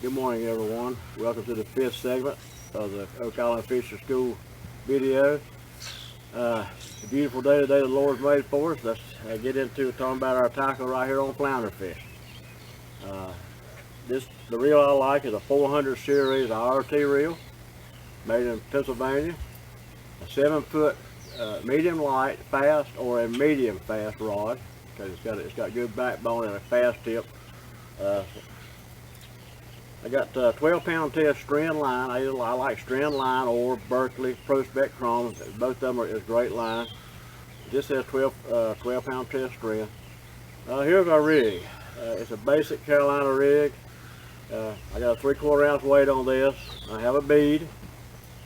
Good morning, everyone. Welcome to the fifth segment of the Oak Island Fisher School video. It's a beautiful day today the Lord's made for us. Let's get into talking about our tackle right here on flounder fish. The reel I like is a 400 series RT reel, made in Pennsylvania. A 7-foot medium light fast or a medium fast rod, because it's got good backbone and a fast tip. I got 12-pound test strand line. I like strand line or Berkeley Prospect Chrome. Both of them is great line. This has 12-pound test strand. Here's our rig. It's a basic Carolina rig. I got a 3/4 ounce weight on this. I have a bead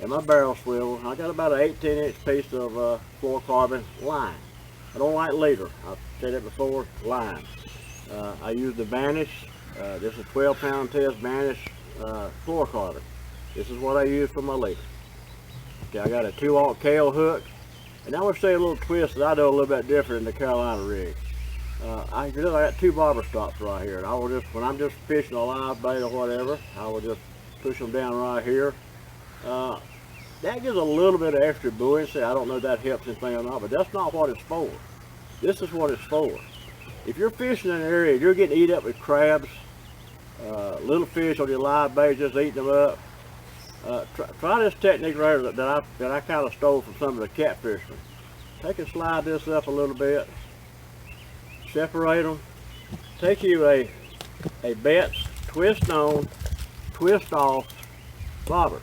and my barrel swivel. I got about an 18-inch piece of fluorocarbon line. I don't like leader. I've said it before, line. I use the Vanish. This is a 12-pound test Vanish fluorocarbon. This is what I use for my leader. Okay, I got a 2/0 KO hook, and I would say a little twist that I do a little bit different in the Carolina rig. I got 2 bobber stops right here, and I will just, when I'm just fishing a live bait or whatever, I will just push them down right here. That gives a little bit of extra buoyancy. I don't know if that helps anything or not, but that's not what it's for. This is what it's for. If you're fishing in an area, you're getting eat up with crabs, little fish on your live bait, just eating them up. Try this technique right here that I kind of stole from some of the Capt fishermen. Take and slide this up a little bit, separate them. Take you a Betts twist on, twist off bobber.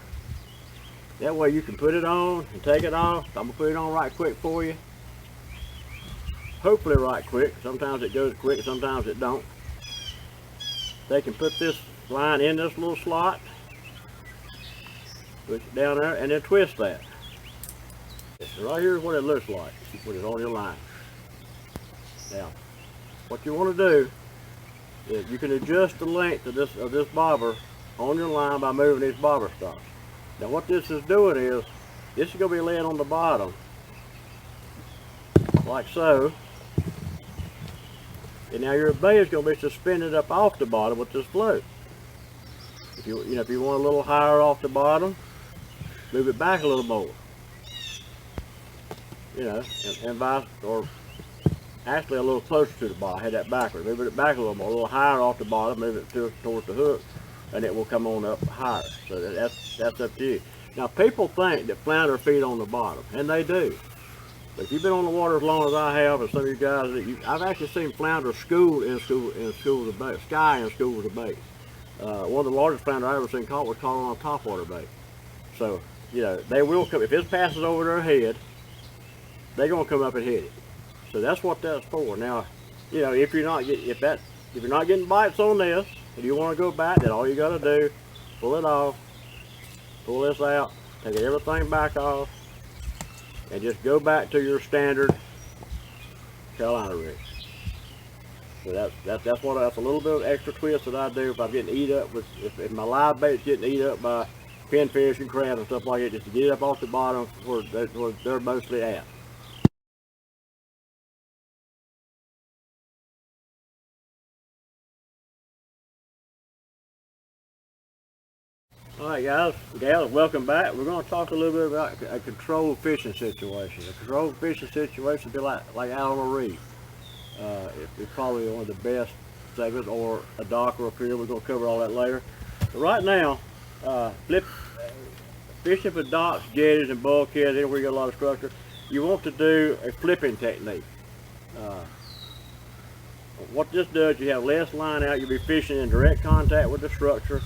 That way you can put it on and take it off. I'm gonna put it on right quick for you. Hopefully right quick. Sometimes it goes quick, sometimes it don't. They can put this line in this little slot, push it down there, and then twist that. Right here is what it looks like when it's on your line. Now, what you want to do is you can adjust the length of this bobber on your line by moving these bobber stops. Now what this is doing is, this is going to be laying on the bottom, like so. And now your bait is going to be suspended up off the bottom with this float. If you want a little higher off the bottom, move it back a little more. And vice, or actually a little closer to the bottom. I had that backwards. Move it back a little more, a little higher off the bottom. Move it towards the hook, and it will come on up higher. So that's up to you. Now people think that flounder feed on the bottom, and they do. But if you've been on the water as long as I have, and some of you guys, I've actually seen flounder schools of bait, sky in schools of bait. One of the largest flounder I ever seen caught was caught on a topwater bait. So, they will come, if this passes over their head, they're gonna come up and hit it. So that's what that's for. Now, if you're not getting bites on this, and you want to go back, then all you gotta do, pull it off, pull this out, take everything back off, and just go back to your standard Carolina rig. So that's a little bit of extra twist that I do if I'm getting eat up with, if my live bait's getting eat up by pinfish and crabs and stuff like that, just to get it up off the bottom where they're mostly at. Alright guys, gals, welcome back. We're going to talk a little bit about a controlled fishing situation. A controlled fishing situation would be like out on a reef. It's probably one of the best segments, or a dock or a pier. We're going to cover all that later. But right now, fishing for docks, jetties, and bulkheads, anywhere you got a lot of structure, you want to do a flipping technique. What this does, you have less line out, you'll be fishing in direct contact with the structure.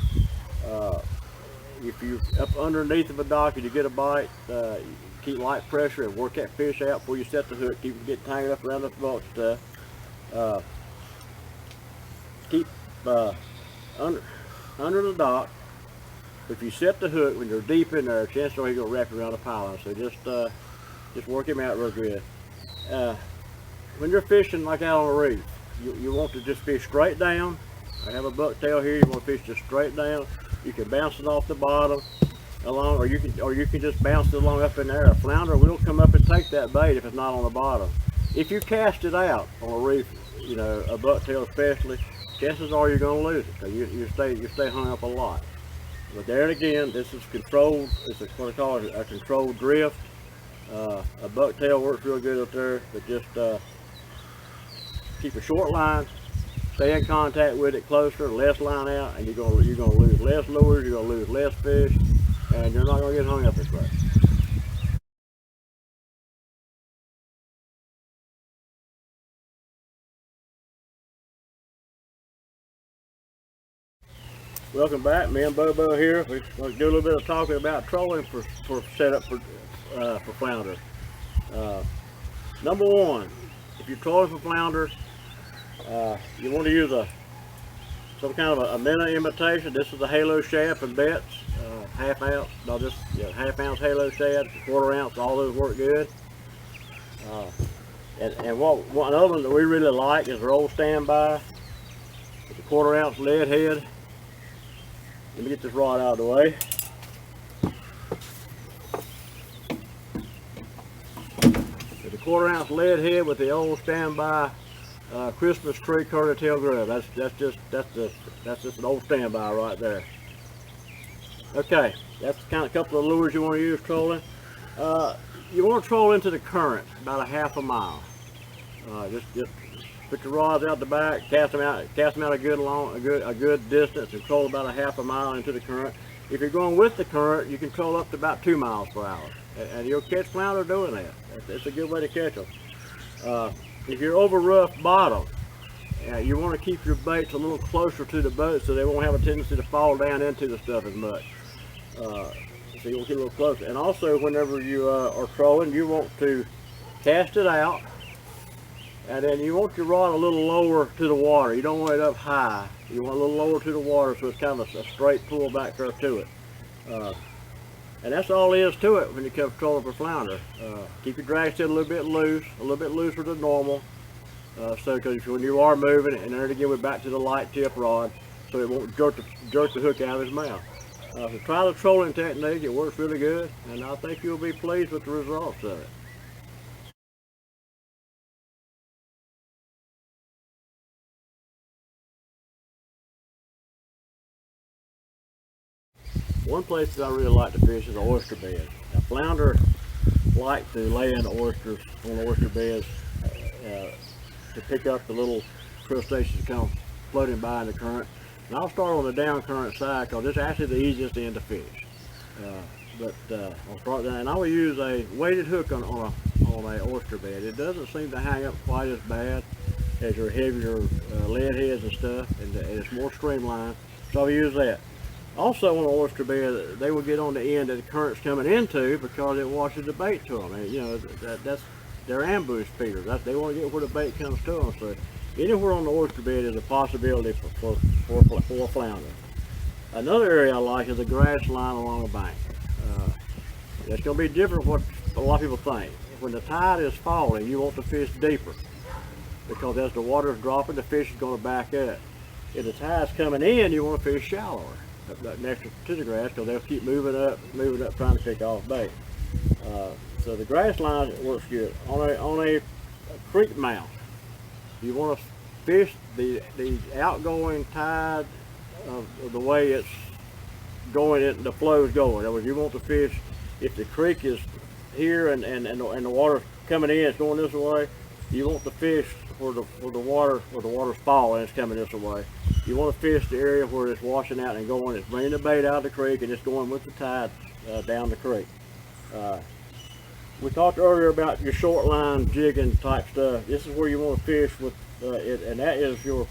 If you're up underneath of a dock and you get a bite, keep light pressure and work that fish out before you set the hook. Keep it getting tangled up around the boat stuff. Keep under the dock. If you set the hook when you're deep in there, chances are he's gonna wrap around the pylon. So just work him out real good. When you're fishing like out on a reef, you want to just fish straight down. I have a bucktail here. You want to fish just straight down. You can bounce it off the bottom along, or you can just bounce it along up in there. A flounder will come up and take that bait if it's not on the bottom. If you cast it out on a reef, a bucktail especially, chances are you're going to lose it because you stay hung up a lot. But there again, this is controlled. It's what I call it, a controlled drift. A bucktail works real good up there, but just keep a short line, stay in contact with it closer, less line out, and you're gonna lose less lures, you're gonna lose less fish, and you're not gonna get hung up as much. Welcome back, me and Bobo here. We're going to do a little bit of talking about trolling for setup for flounder. Number one, if you're trolling for flounder, you want to use some kind of a minnow imitation. This is a halo shad from Butch, half ounce, no, just half ounce halo shad, quarter ounce. All those work good. And one other one that we really like is our old standby. It's a quarter ounce lead head. Let me get this rod out of the way. It's a quarter ounce lead head with the old standby Christmas tree curly tail grub. That's just an old standby right there. Okay, that's kind of a couple of lures you want to use trolling. You want to troll into the current about a half a mile. Just put your rods out the back, cast them out a good distance, and troll about a half a mile into the current. If you're going with the current, you can troll up to about 2 miles per hour, and you'll catch flounder doing that. It's a good way to catch them. If you're over rough bottom, you want to keep your baits a little closer to the boat so they won't have a tendency to fall down into the stuff as much. So you want to get a little closer. And also, whenever you are trolling, you want to cast it out. And then you want your rod a little lower to the water. You don't want it up high. You want a little lower to the water so it's kind of a straight pull back there to it. And that's all there is to it when you come trolling for flounder. Keep your drag still a little bit looser than normal. Because when you are moving, and there again we're back to the light tip rod, so it won't jerk the hook out of his mouth. So try the trolling technique. It works really good, and I think you'll be pleased with the results of it. One place that I really like to fish is oyster beds. Now, flounder like to lay in oysters on oyster beds to pick up the little crustaceans that come floating by in the current. And I'll start on the down current side because it's actually the easiest end to fish. I'll start down, and I will use a weighted hook on a oyster bed. It doesn't seem to hang up quite as bad as your heavier lead heads and stuff, and it's more streamlined. So I'll use that. Also on an oyster bed, they will get on the end that the current's coming into because it washes the bait to them. And, you know, that's their ambush feeders. They want to get where the bait comes to them. So anywhere on the oyster bed is a possibility for flounder. Another area I like is a grass line along the bank. It's going to be different from what a lot of people think. When the tide is falling, you want to fish deeper because as the water is dropping, the fish is going to back up. If the tide's coming in, you want to fish shallower next to the grass because they'll keep moving up, trying to pick off bait. So the grass line works good. On a creek mouth, you want to fish the outgoing tide of the way it's going, the flow is going. In other words, you want to fish if the creek is here and the water coming in, it's going this way. You want to fish where the water's falling, it's coming this way. You want to fish the area where it's washing out and going. It's bringing the bait out of the creek and it's going with the tide down the creek. We talked earlier about your short line jigging type stuff. This is where you want to fish with it, and that is your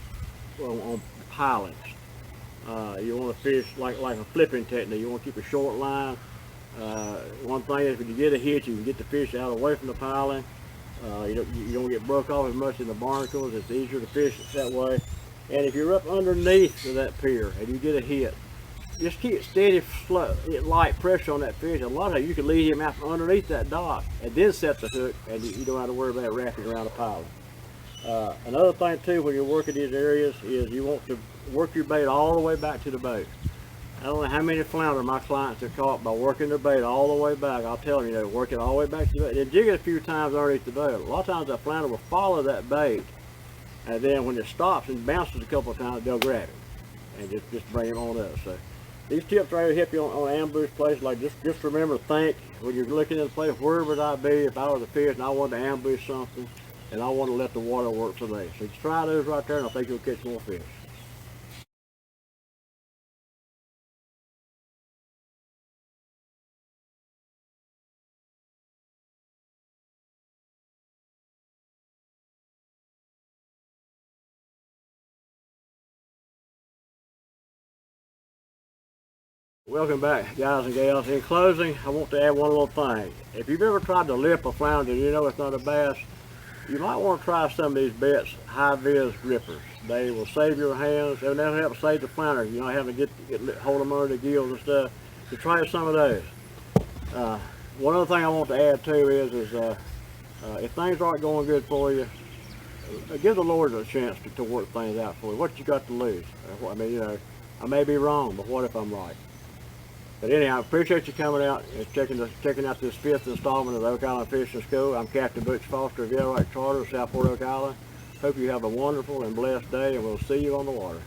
on pilings. You want to fish like a flipping technique. You want to keep a short line. One thing is when you get a hit, you can get the fish out away from the piling. You don't get broke off as much in the barnacles. It's easier to fish it that way. And if you're up underneath that pier and you get a hit, just keep steady, light pressure on that fish. A lot of times you can lead him out from underneath that dock and then set the hook, and you don't have to worry about wrapping around the piling. Another thing too, when you're working these areas, is you want to work your bait all the way back to the boat. I don't know how many flounder my clients have caught by working their bait all the way back. I'll tell them, work it all the way back to the boat. Then jig it a few times underneath the boat. A lot of times that flounder will follow that bait and then when it stops and bounces a couple of times, they'll grab it and just bring it on up. So these tips right here help you on ambush places. Like just remember, think when you're looking at a place, where would I be if I was a fish and I wanted to ambush something, and I want to let the water work for me. So just try those right there, and I think you'll catch more fish. Welcome back, guys and gals. In closing, I want to add one little thing. If you've ever tried to lip a flounder, you know it's not a bass, you might want to try some of these Betts high-vis grippers. They will save your hands. They'll never help save the flounder. You know, having to hold them under the gills and stuff. So try some of those. One other thing I want to add too is if things aren't going good for you, give the Lord a chance to work things out for you. What you got to lose? I mean, you know, I may be wrong, but what if I'm right? But anyhow, I appreciate you coming out and checking out this 5th installment of the Oak Island Fishing School. I'm Captain Butch Foster of Yellow Rock Charter, Southport, Oak Island. Hope you have a wonderful and blessed day, and we'll see you on the water.